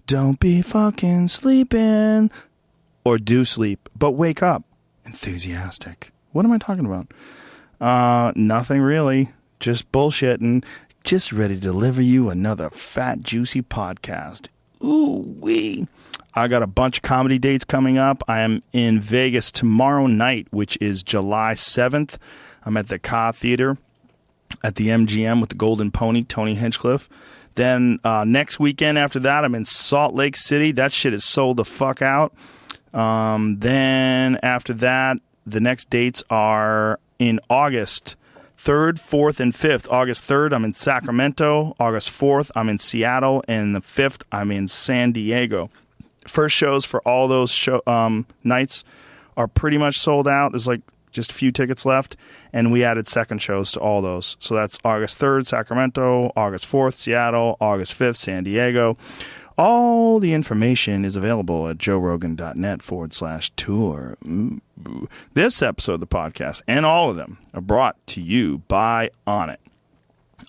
Don't be fucking sleeping. Or do sleep, but wake up. Enthusiastic. What am I talking about? Nothing really. Just bullshitting. Just ready to deliver you another fat, juicy podcast. Ooh-wee. I got a bunch of comedy dates coming up. I am in Vegas tomorrow night, which is July 7th. I'm at the Ka Theater at the MGM with the Golden Pony, Tony Hinchcliffe. Then next weekend after that, I'm in Salt Lake City. That shit is sold the fuck out. Then after that, the next dates are in August 3rd, 4th, and 5th. August 3rd, I'm in Sacramento. August 4th, I'm in Seattle. And the 5th, I'm in San Diego. First shows for all those nights are pretty much sold out. There's like just a few tickets left. And we added second shows to all those. So that's August 3rd, Sacramento. August 4th, Seattle. August 5th, San Diego. All the information is available at joerogan.net/tour. This episode of the podcast, and all of them, are brought to you by Onnit.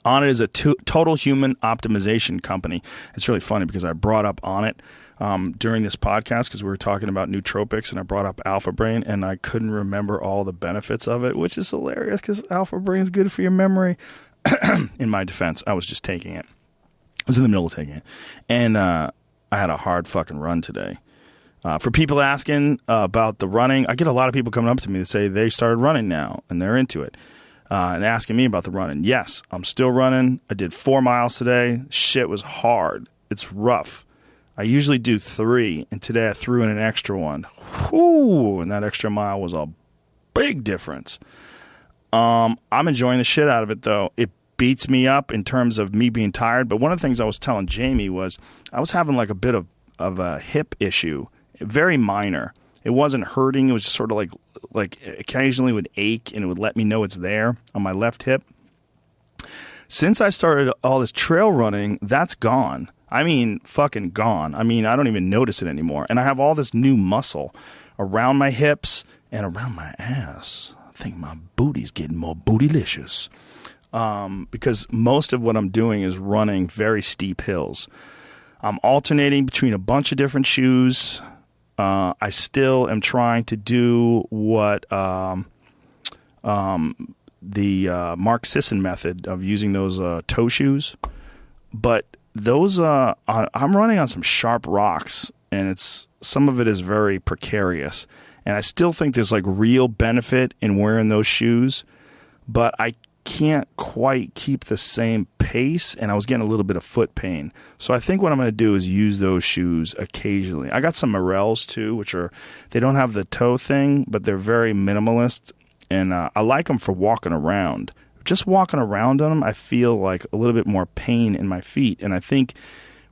Onnit is a total human optimization company. It's really funny because I brought up Onnit during this podcast because we were talking about nootropics, and I brought up Alpha Brain, and I couldn't remember all the benefits of it, which is hilarious because Alpha Brain is good for your memory. In my defense, I was just taking it. I was in the middle of taking it. And I had a hard fucking run today. For people asking about the running, I get a lot of people coming up to me that say they started running now and they're into it. And asking me about the running. Yes, I'm still running. I did 4 miles today. Shit was hard. It's rough. I usually do 3, and today I threw in an extra one. Whew, and that extra mile was a big difference. I'm enjoying the shit out of it, though. It beats me up in terms of me being tired. But one of the things I was telling Jamie was I was having like a bit of a hip issue, very minor. It wasn't hurting. It was just sort of like occasionally would ache, and it would let me know it's there on my left hip. Since I started all this trail running, that's gone. I mean, fucking gone. I mean, I don't even notice it anymore. And I have all this new muscle around my hips and around my ass. I think my booty's getting more bootylicious. Because most of what I'm doing is running very steep hills. I'm alternating between a bunch of different shoes. I still am trying to do what the Mark Sisson method of using those toe shoes. But those I'm running on some sharp rocks, and some of it is very precarious. And I still think there's like real benefit in wearing those shoes, but I can't quite keep the same pace, and I was getting a little bit of foot pain. So I think what I'm going to do is use those shoes occasionally. I got some Morels too, they don't have the toe thing, but they're very minimalist, and I like them for walking around. Just walking around on them, I feel like a little bit more pain in my feet, and I think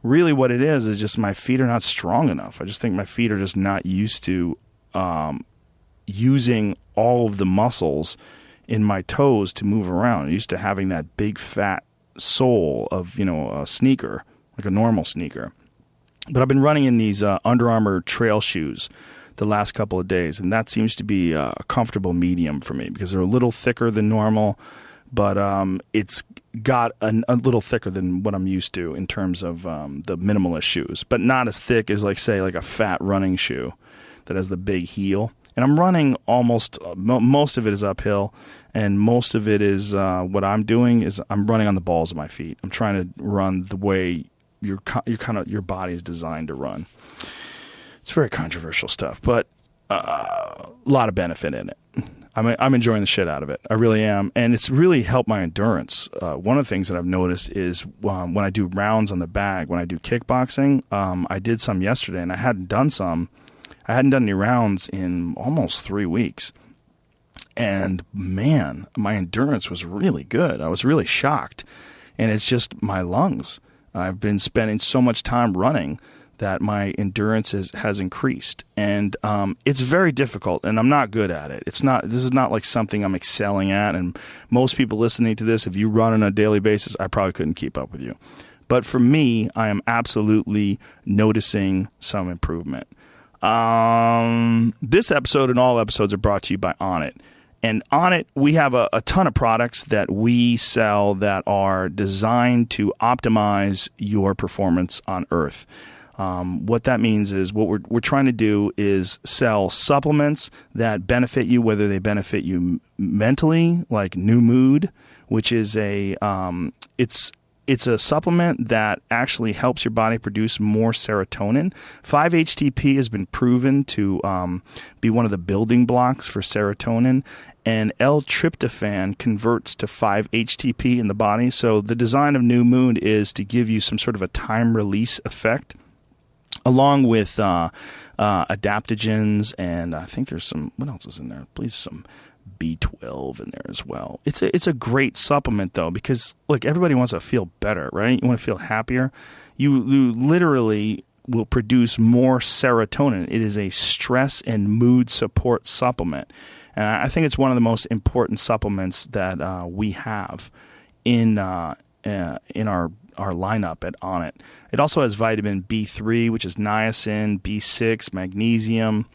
really what it is just my feet are not strong enough. I just think my feet are just not used to using all of the muscles in my toes to move around. I'm used to having that big fat sole of, a sneaker, like a normal sneaker. But I've been running in these Under Armour trail shoes the last couple of days, and that seems to be a comfortable medium for me because they're a little thicker than normal, but it's got a little thicker than what I'm used to in terms of the minimalist shoes, but not as thick as like a fat running shoe that has the big heel. And I'm running most of it is uphill, and most of it is what I'm doing is I'm running on the balls of my feet. I'm trying to run the way your body is designed to run. It's very controversial stuff, but a lot of benefit in it. I'm enjoying the shit out of it. I really am, and it's really helped my endurance. One of the things that I've noticed is when I do rounds on the bag, when I do kickboxing, I did some yesterday, and I hadn't done any rounds in almost 3 weeks. And man, my endurance was really good. I was really shocked. And it's just my lungs. I've been spending so much time running that my endurance has increased. And it's very difficult, and I'm not good at it. This is not like something I'm excelling at. And most people listening to this, if you run on a daily basis, I probably couldn't keep up with you. But for me, I am absolutely noticing some improvement. This episode and all episodes are brought to you by Onnit. And Onnit, we have a ton of products that we sell that are designed to optimize your performance on Earth. What that means is what we're trying to do is sell supplements that benefit you, whether they benefit you mentally, like New Mood, which is it's a supplement that actually helps your body produce more serotonin. 5-HTP has been proven to be one of the building blocks for serotonin, and L-tryptophan converts to 5-HTP in the body. So the design of New Moon is to give you some sort of a time release effect, along with adaptogens, and I think there's some, what else is in there? Please, some B12 in there as well. It's a great supplement, though, because, look, everybody wants to feel better, right? You want to feel happier. You literally will produce more serotonin. It is a stress and mood support supplement. And I think it's one of the most important supplements that we have in our lineup at Onnit. It also has vitamin B3, which is niacin, B6, magnesium,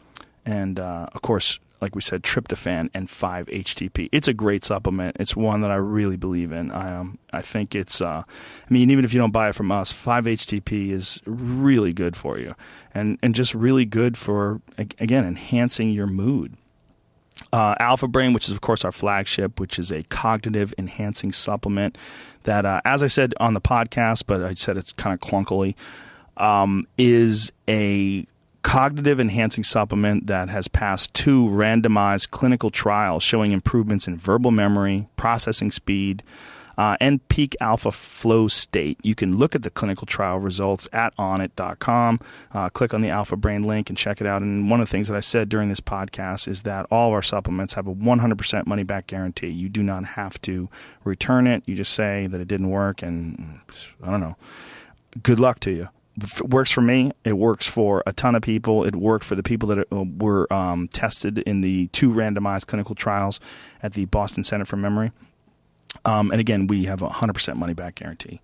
and, of course, like we said, tryptophan and 5-HTP. It's a great supplement. It's one that I really believe in. I think it's, even if you don't buy it from us, 5-HTP is really good for you, and just really good for, again, enhancing your mood. Alpha Brain, which is, of course, our flagship, which is a cognitive enhancing supplement that, as I said on the podcast, but I said it's kind of clunkily, is a cognitive enhancing supplement that has passed 2 randomized clinical trials showing improvements in verbal memory, processing speed, and peak alpha flow state. You can look at the clinical trial results at onnit.com. Click on the Alpha Brain link and check it out. And one of the things that I said during this podcast is that all of our supplements have a 100% money back guarantee. You do not have to return it. You just say that it didn't work, and I don't know. Good luck to you. It works for me. It works for a ton of people. It worked for the people that were tested in the 2 randomized clinical trials at the Boston Center for Memory. And again, we have a 100% money back guarantee.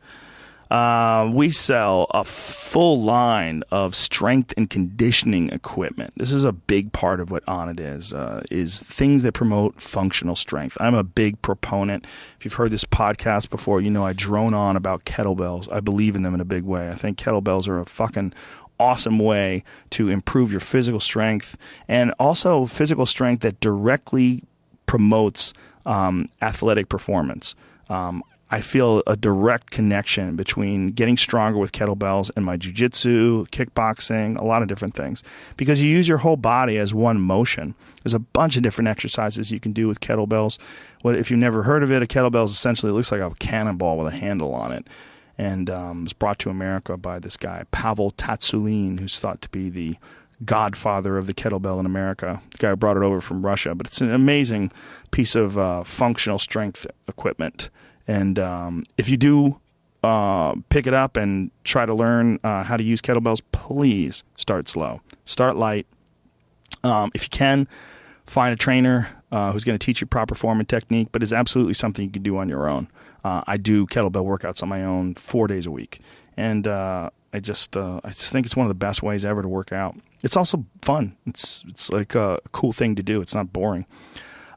We sell a full line of strength and conditioning equipment. This is a big part of what Onnit is things that promote functional strength. I'm a big proponent. If you've heard this podcast before, you know I drone on about kettlebells. I believe in them in a big way. I think kettlebells are a fucking awesome way to improve your physical strength, and also physical strength that directly promotes athletic performance. I feel a direct connection between getting stronger with kettlebells and my jiu-jitsu, kickboxing, a lot of different things, because you use your whole body as one motion. There's a bunch of different exercises you can do with kettlebells. If you've never heard of it, a kettlebell is essentially, it looks like a cannonball with a handle on it, and was brought to America by this guy, Pavel Tsatsouline, who's thought to be the godfather of the kettlebell in America. The guy who brought it over from Russia. But it's an amazing piece of functional strength equipment. And if you do pick it up and try to learn how to use kettlebells, please start slow. Start light. If you can, find a trainer who's going to teach you proper form and technique, but it's absolutely something you can do on your own. I do kettlebell workouts on my own 4 days a week. And I just think it's one of the best ways ever to work out. It's also fun. It's like a cool thing to do. It's not boring.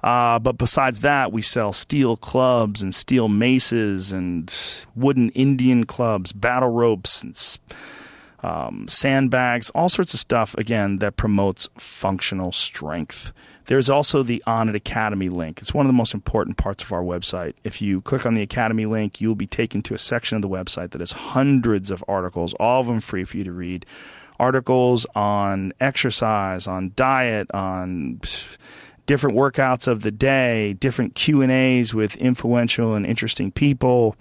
But besides that, we sell steel clubs and steel maces and wooden Indian clubs, battle ropes, and sandbags, all sorts of stuff, again, that promotes functional strength. There's also the Onnit Academy link. It's one of the most important parts of our website. If you click on the Academy link, you'll be taken to a section of the website that has hundreds of articles, all of them free for you to read. Articles on exercise, on diet, on different workouts of the day, different Q&As with influential and interesting people,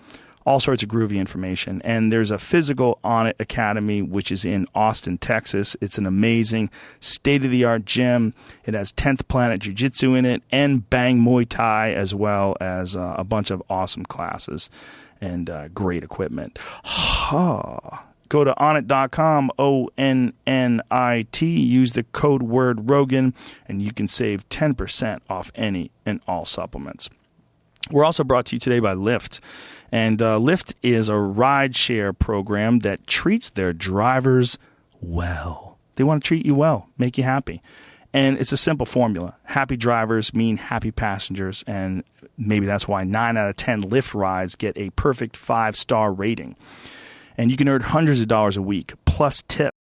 all sorts of groovy information. And there's a physical Onnit Academy, which is in Austin, Texas. It's an amazing state-of-the-art gym. It has 10th Planet Jiu-Jitsu in it and Bang Muay Thai, as well as a bunch of awesome classes and great equipment. Go to onnit.com, ONNIT, use the code word Rogan, and you can save 10% off any and all supplements. We're also brought to you today by Lyft. And Lyft is a ride-share program that treats their drivers well. They want to treat you well, make you happy. And it's a simple formula. Happy drivers mean happy passengers, and maybe that's why 9 out of 10 Lyft rides get a perfect 5-star rating. and you can earn hundreds of dollars a week plus tips.